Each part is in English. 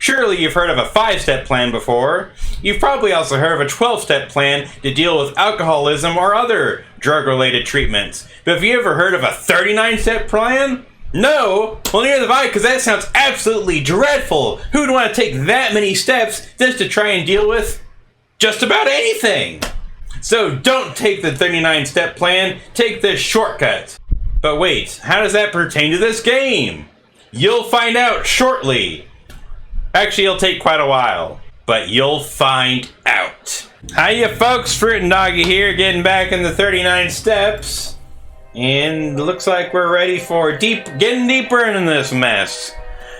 Surely you've heard of a 5-step plan before. You've probably also heard of a 12-step plan to deal with alcoholism or other drug-related treatments. But have you ever heard of a 39-step plan? No? Well, neither have I, because that sounds absolutely dreadful. Who'd want to take that many steps just to try and deal with just about anything? So don't take the 39-step plan, take this shortcut. But wait, how does that pertain to this game? You'll find out shortly. Actually, it'll take quite a while, but you'll find out. Hiya folks, Fruit and Doggy here, getting back in the 39 steps. And looks like we're ready for getting deeper into this mess.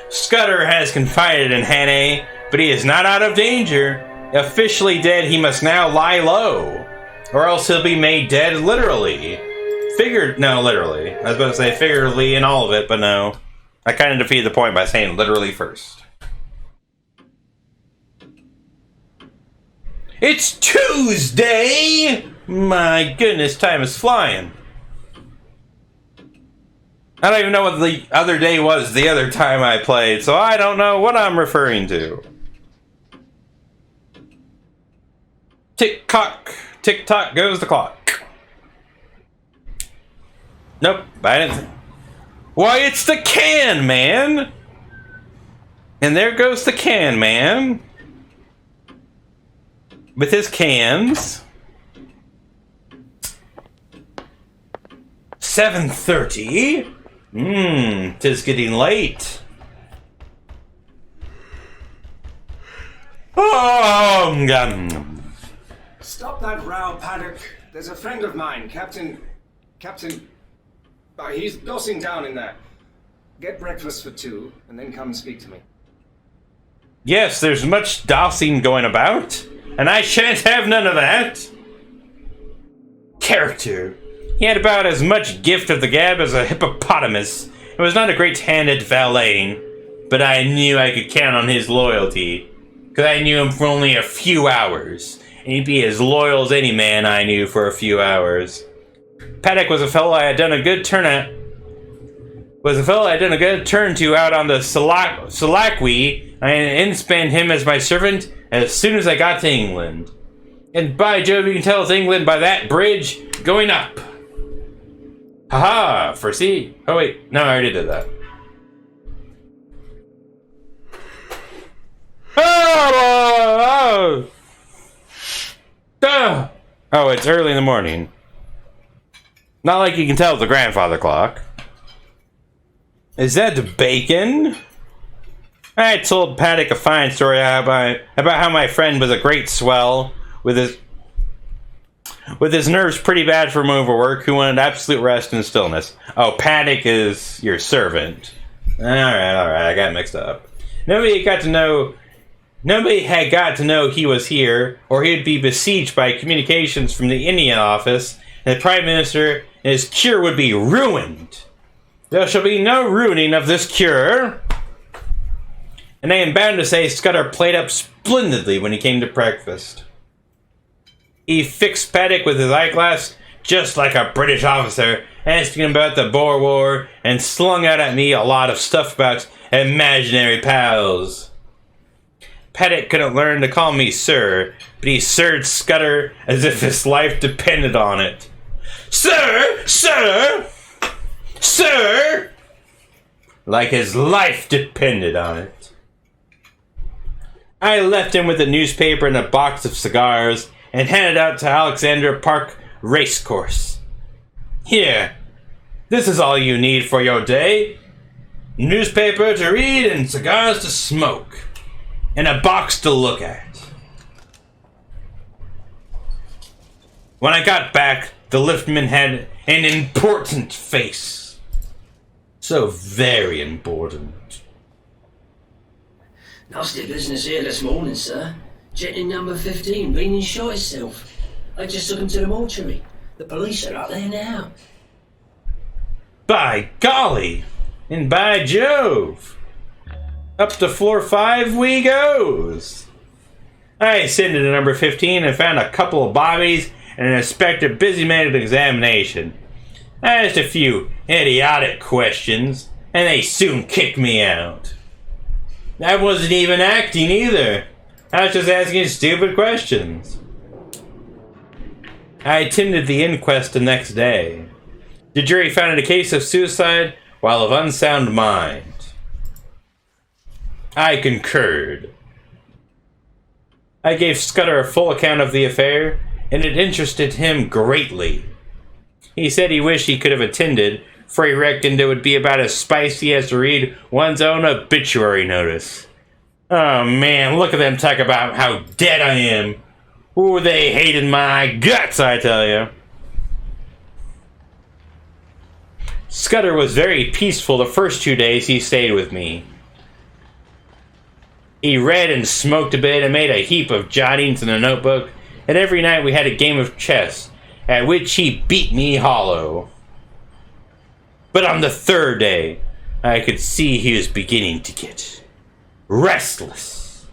Scudder has confided in Hannah, but he is not out of danger. Officially dead, he must now lie low. Or else he'll be made dead literally. Literally. I was about to say figuratively in all of it, but no. I kind of defeated the point by saying literally first. It's Tuesday! My goodness, time is flying. I don't even know what the other day was the other time I played, so I don't know what I'm referring to. Tick-tock, tick-tock goes the clock. Nope, I didn't. Why, it's the Can Man! And there goes the Can Man. With his cans. 7:30. Tis getting late. Oh, Stop that row, Paddock. There's a friend of mine, Captain... he's dossing down in there. Get breakfast for 2, and then come and speak to me. Yes, there's much dossing going about, and I shan't have none of that. Character. He had about as much gift of the gab as a hippopotamus. It was not a great hand at valeting, but I knew I could count on his loyalty, because I knew him for only a few hours, and he'd be as loyal as any man I knew for a few hours. Paddock was a fellow I had done a good turn to out on the Salakwi. I inspanned him as my servant as soon as I got to England. And by Jove, you can tell it's England by that bridge going up. Haha, foresee. Oh wait, no, I already did that. Oh, it's early in the morning. Not like you can tell the grandfather clock. Is that bacon? I told Paddock a fine story about how my friend was a great swell with his nerves pretty bad from overwork, who wanted absolute rest and stillness. Oh, Paddock is your servant. Alright, I got mixed up. Nobody had got to know he was here, or he'd be besieged by communications from the Indian office, and the Prime Minister and his cure would be ruined. There shall be no ruining of this cure. And I am bound to say Scudder played up splendidly when he came to breakfast. He fixed Paddock with his eyeglass just like a British officer, asking him about the Boer War, and slung out at me a lot of stuff about imaginary pals. Paddock couldn't learn to call me sir, but he sirred Scudder as if his life depended on it. Sir! Sir! Sir! Like his life depended on it. I left him with a newspaper and a box of cigars and handed out to Alexander Park Racecourse. Here, this is all you need for your day. Newspaper to read and cigars to smoke. And a box to look at. When I got back, the liftman had an important face. So very important. Nasty business here this morning, sir. Jetting number 15, been and shot himself. I just took him to the mortuary. The police are up there now. By golly! And by Jove! Up to floor 5 we goes! I ascended to number 15 and found a couple of bobbies and an inspector busy making an examination. I asked a few idiotic questions, and they soon kicked me out. I wasn't even acting either. I was just asking stupid questions. I attended the inquest the next day. The jury found it a case of suicide while of unsound mind. I concurred. I gave Scudder a full account of the affair, and it interested him greatly. He said he wished he could have attended, for he reckoned it would be about as spicy as to read one's own obituary notice. Oh man, look at them talk about how dead I am. Ooh, they hated my guts, I tell you. Scudder was very peaceful the first 2 days he stayed with me. He read and smoked a bit and made a heap of jottings in a notebook, and every night we had a game of chess, at which he beat me hollow. But on the third day, I could see he was beginning to get restless.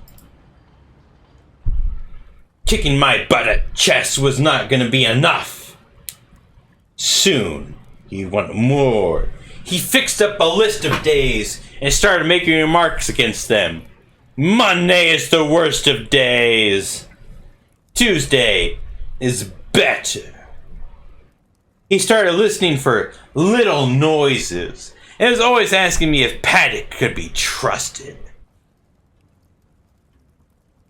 Kicking my butt at chess was not going to be enough. Soon, he wanted more. He fixed up a list of days and started making remarks against them. Monday is the worst of days. Tuesday is better. He started listening for little noises and was always asking me if Paddock could be trusted.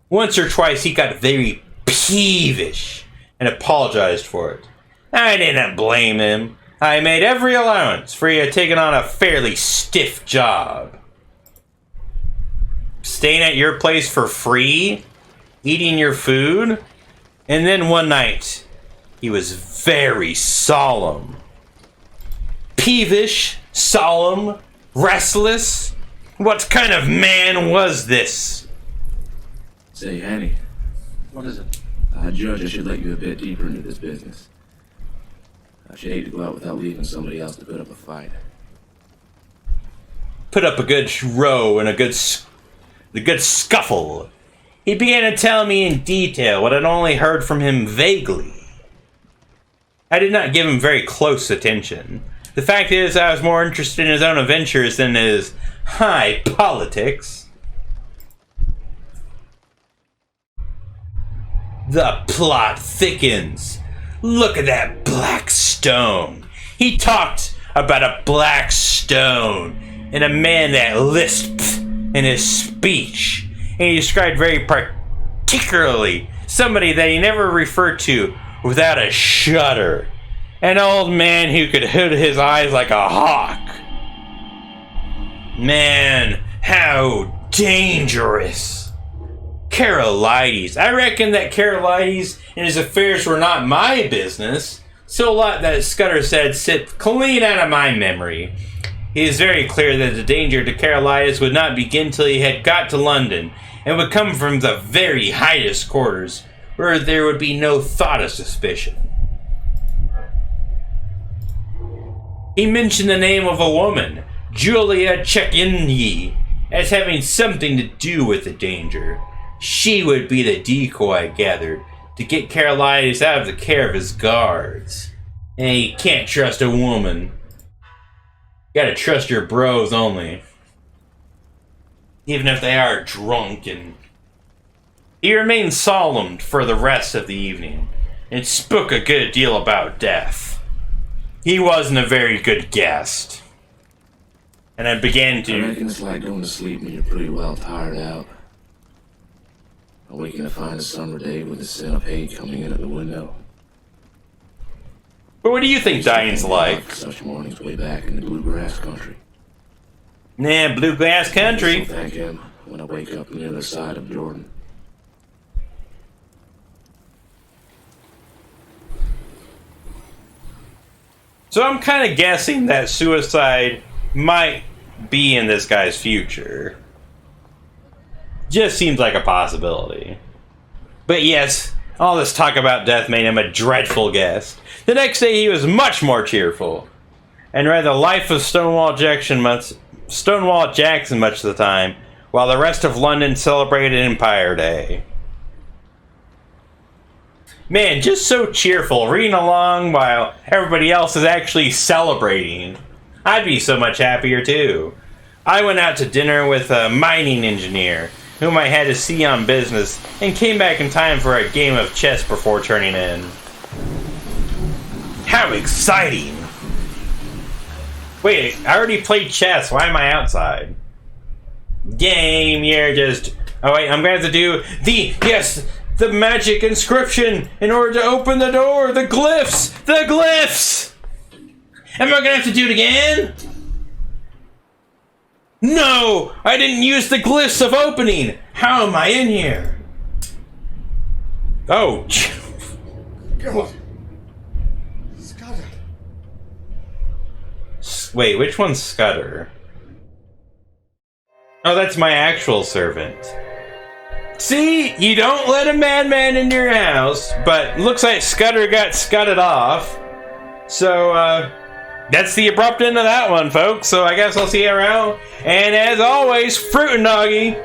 Once or twice he got very peevish and apologized for it. I didn't blame him. I made every allowance, for he had taken on a fairly stiff job. Staying at your place for free, eating your food, and then one night, he was very solemn. Peevish, solemn, restless. What kind of man was this? Say, Annie. What is it? Judge, I should let you a bit deeper into this business. I should hate to go out without leaving somebody else to put up a fight. Put up a good row and a good scuffle. He began to tell me in detail what I'd only heard from him vaguely. I did not give him very close attention. The fact is, I was more interested in his own adventures than his high politics. The plot thickens. Look at that black stone. He talked about a black stone and a man that lisped in his speech. And he described very particularly somebody that he never referred to without a shudder. An old man who could hood his eyes like a hawk. Man, how dangerous. Carolides. I reckon that Carolides and his affairs were not my business. So a lot that Scudder said sit clean out of my memory. It is very clear that the danger to Carolides would not begin till he had got to London, and would come from the very highest quarters, where there would be no thought of suspicion. He mentioned the name of a woman, Julia Chekinyi, as having something to do with the danger. She would be the decoy, I gathered, to get Carolides out of the care of his guards. And you can't trust a woman. You gotta trust your bros only. Even if they are drunk. And he remained solemn for the rest of the evening, and spoke a good deal about death. He wasn't a very good guest. And I began to... I reckon it's like going to sleep when you're pretty well tired out. Awaking to find a summer day with the scent of hay coming in at the window. But what do you think dying's like? Such mornings way back in the bluegrass country. Nah, bluegrass country. I thank him when I wake up on the other side of Jordan. So I'm kind of guessing that suicide might be in this guy's future. Just seems like a possibility. But yes, all this talk about death made him a dreadful guest. The next day he was much more cheerful, and read the life of Stonewall Jackson much of the time, while the rest of London celebrated Empire Day. Man, just so cheerful, reading along while everybody else is actually celebrating. I'd be so much happier too. I went out to dinner with a mining engineer, whom I had to see on business, and came back in time for a game of chess before turning in. How exciting! Wait, I already played chess. Why am I outside? Game, you're just... Oh wait, I'm gonna have to do the magic inscription in order to open the door. The glyphs! The glyphs! Am I gonna have to do it again? No! I didn't use the glyphs of opening! How am I in here? Oh, God. Scudder. wait, which one's Scudder? Oh, that's my actual servant. See? You don't let a madman into your house, but looks like Scudder got scudded off. So, that's the abrupt end of that one, folks. So I guess I'll see you around. And as always, fruitin' doggy.